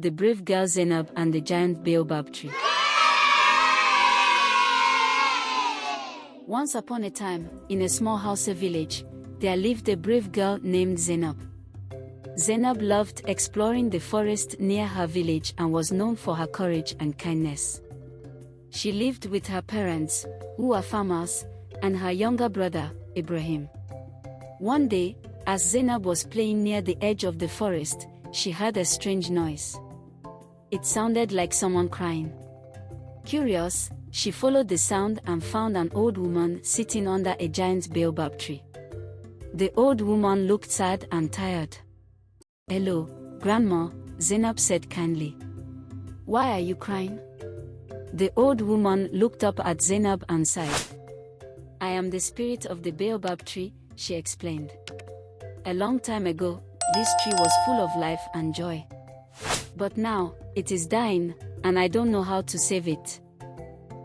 The brave girl Zainab and the giant Baobab tree. Once upon a time, in a small Hausa village, there lived a brave girl named Zainab. Zainab loved exploring the forest near her village and was known for her courage and kindness. She lived with her parents, who were farmers, and her younger brother, Ibrahim. One day, as Zainab was playing near the edge of the forest, she heard a strange noise. It sounded like someone crying. Curious, she followed the sound and found an old woman sitting under a giant baobab tree. The old woman looked sad and tired. "Hello, Grandma," Zainab said kindly. "Why are you crying?" The old woman looked up at Zainab and sighed. "I am the spirit of the baobab tree," she explained. "A long time ago, this tree was full of life and joy. But now, it is dying, and I don't know how to save it."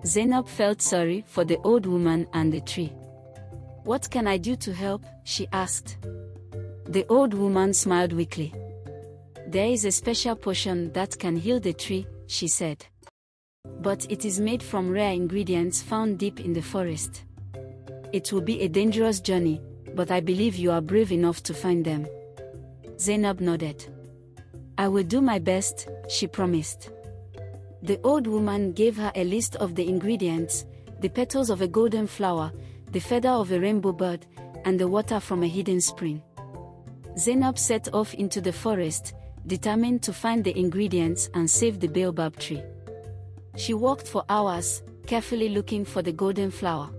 Zainab felt sorry for the old woman and the tree. "What can I do to help?" she asked. The old woman smiled weakly. "There is a special potion that can heal the tree," she said. "But it is made from rare ingredients found deep in the forest. It will be a dangerous journey, but I believe you are brave enough to find them." Zainab nodded. "I will do my best," she promised. The old woman gave her a list of the ingredients: the petals of a golden flower, the feather of a rainbow bird, and the water from a hidden spring. Zainab set off into the forest, determined to find the ingredients and save the baobab tree. She walked for hours, carefully looking for the golden flower.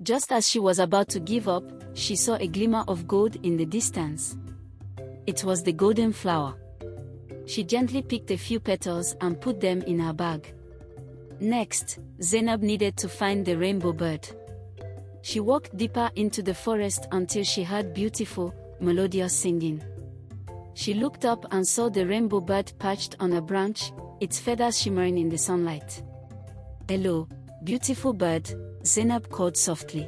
Just as she was about to give up, she saw a glimmer of gold in the distance. It was the golden flower. She gently picked a few petals and put them in her bag. Next, Zainab needed to find the rainbow bird. She walked deeper into the forest until she heard beautiful, melodious singing. She looked up and saw the rainbow bird perched on a branch, its feathers shimmering in the sunlight. "Hello, beautiful bird," Zainab called softly.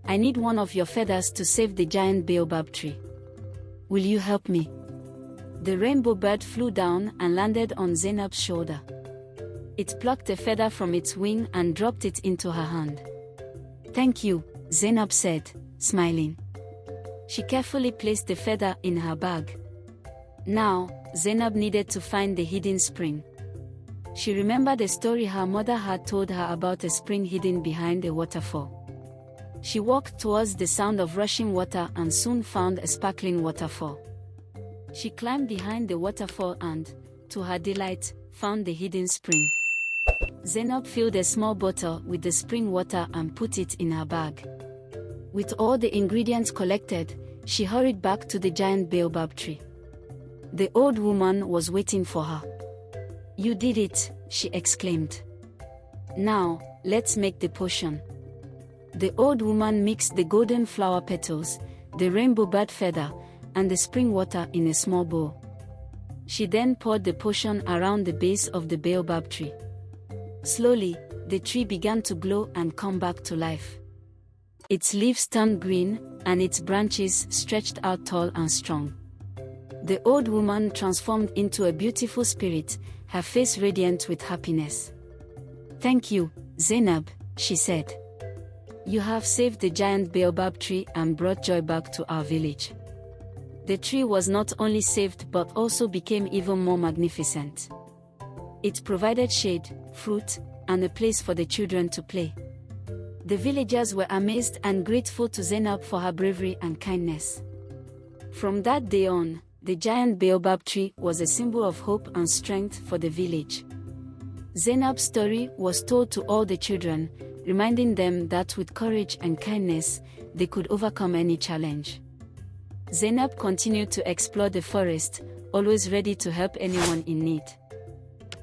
"I need one of your feathers to save the giant baobab tree. Will you help me?" The rainbow bird flew down and landed on Zainab's shoulder. It plucked a feather from its wing and dropped it into her hand. "Thank you," Zainab said, smiling. She carefully placed the feather in her bag. Now, Zainab needed to find the hidden spring. She remembered a story her mother had told her about a spring hidden behind a waterfall. She walked towards the sound of rushing water and soon found a sparkling waterfall. She climbed behind the waterfall and, to her delight, found the hidden spring. Zainab filled a small bottle with the spring water and put it in her bag. With all the ingredients collected, she hurried back to the giant baobab tree. The old woman was waiting for her. "You did it," she exclaimed. "Now, let's make the potion." The old woman mixed the golden flower petals, the rainbow bird feather, and the spring water in a small bowl. She then poured the potion around the base of the baobab tree. Slowly, the tree began to glow and come back to life. Its leaves turned green, and its branches stretched out tall and strong. The old woman transformed into a beautiful spirit, her face radiant with happiness. "Thank you, Zainab," she said. "You have saved the giant baobab tree and brought joy back to our village." The tree was not only saved but also became even more magnificent. It provided shade, fruit, and a place for the children to play. The villagers were amazed and grateful to Zainab for her bravery and kindness. From that day on, the giant baobab tree was a symbol of hope and strength for the village. Zainab's story was told to all the children, reminding them that with courage and kindness, they could overcome any challenge. Zainab continued to explore the forest, always ready to help anyone in need.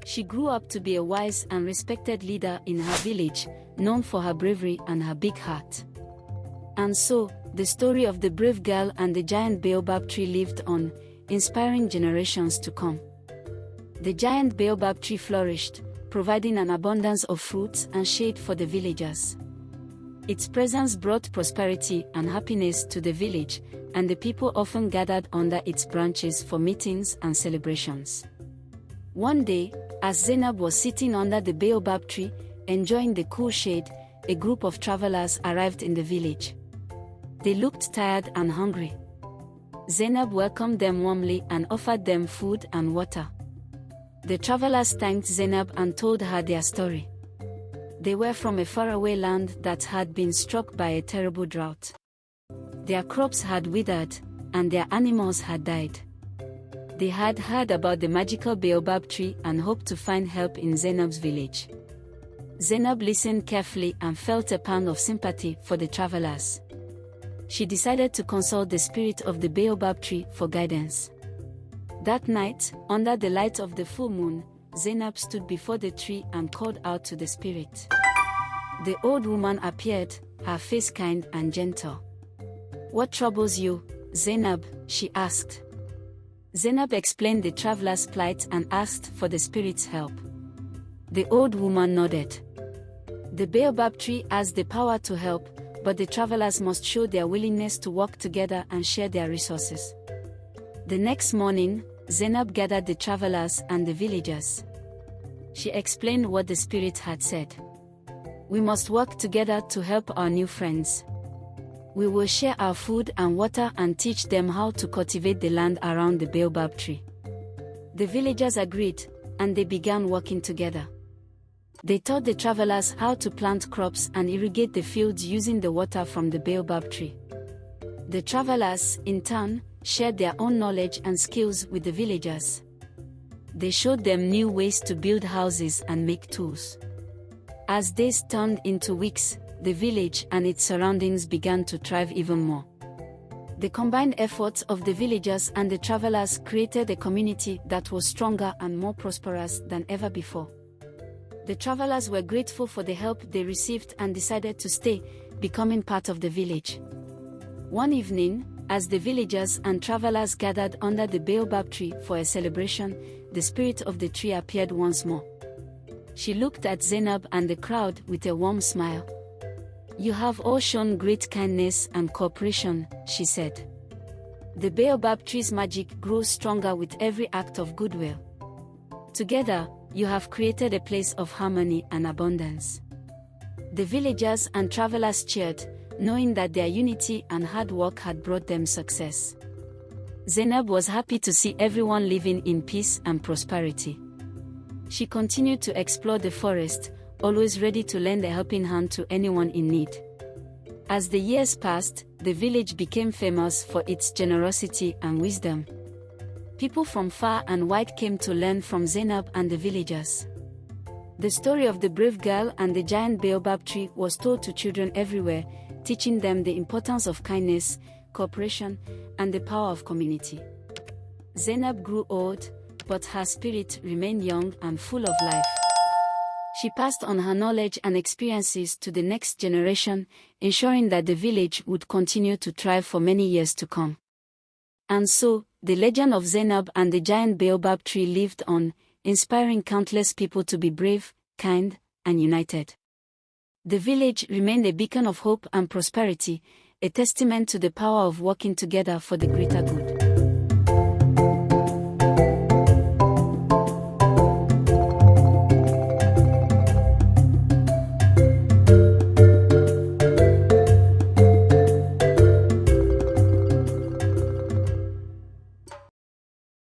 She grew up to be a wise and respected leader in her village, known for her bravery and her big heart. And so, the story of the brave girl and the giant baobab tree lived on, inspiring generations to come. The giant baobab tree flourished, providing an abundance of fruits and shade for the villagers. Its presence brought prosperity and happiness to the village, and the people often gathered under its branches for meetings and celebrations. One day, as Zainab was sitting under the Baobab tree, enjoying the cool shade, a group of travelers arrived in the village. They looked tired and hungry. Zainab welcomed them warmly and offered them food and water. The travelers thanked Zainab and told her their story. They were from a faraway land that had been struck by a terrible drought. Their crops had withered, and their animals had died. They had heard about the magical Baobab tree and hoped to find help in Zainab's village. Zainab listened carefully and felt a pang of sympathy for the travelers. She decided to consult the spirit of the Baobab tree for guidance. That night, under the light of the full moon, Zainab stood before the tree and called out to the spirit. The old woman appeared, her face kind and gentle. "What troubles you, Zainab?" she asked. Zainab explained the traveler's plight and asked for the spirit's help. The old woman nodded. The Baobab tree has the power to help, but the travelers must show their willingness to work together and share their resources. The next morning, Zainab gathered the travelers and the villagers. She explained what the spirit had said. "We must work together to help our new friends. We will share our food and water and teach them how to cultivate the land around the Baobab tree." The villagers agreed, and they began working together. They taught the travelers how to plant crops and irrigate the fields using the water from the Baobab tree. The travelers, in turn, shared their own knowledge and skills with the villagers. They showed them new ways to build houses and make tools. As days turned into weeks, the village and its surroundings began to thrive even more. The combined efforts of the villagers and the travelers created a community that was stronger and more prosperous than ever before. The travelers were grateful for the help they received and decided to stay, becoming part of the village. One evening, as the villagers and travelers gathered under the Baobab tree for a celebration, the spirit of the tree appeared once more. She looked at Zainab and the crowd with a warm smile. "You have all shown great kindness and cooperation," she said. "The Baobab tree's magic grows stronger with every act of goodwill. Together, you have created a place of harmony and abundance." The villagers and travelers cheered, knowing that their unity and hard work had brought them success. Zainab was happy to see everyone living in peace and prosperity. She continued to explore the forest, always ready to lend a helping hand to anyone in need. As the years passed, the village became famous for its generosity and wisdom. People from far and wide came to learn from Zainab and the villagers. The story of the brave girl and the giant Baobab tree was told to children everywhere, teaching them the importance of kindness, cooperation, and the power of community. Zainab grew old, but her spirit remained young and full of life. She passed on her knowledge and experiences to the next generation, ensuring that the village would continue to thrive for many years to come. And so, the legend of Zainab and the giant Baobab tree lived on, inspiring countless people to be brave, kind, and united. The village remained a beacon of hope and prosperity, a testament to the power of working together for the greater good.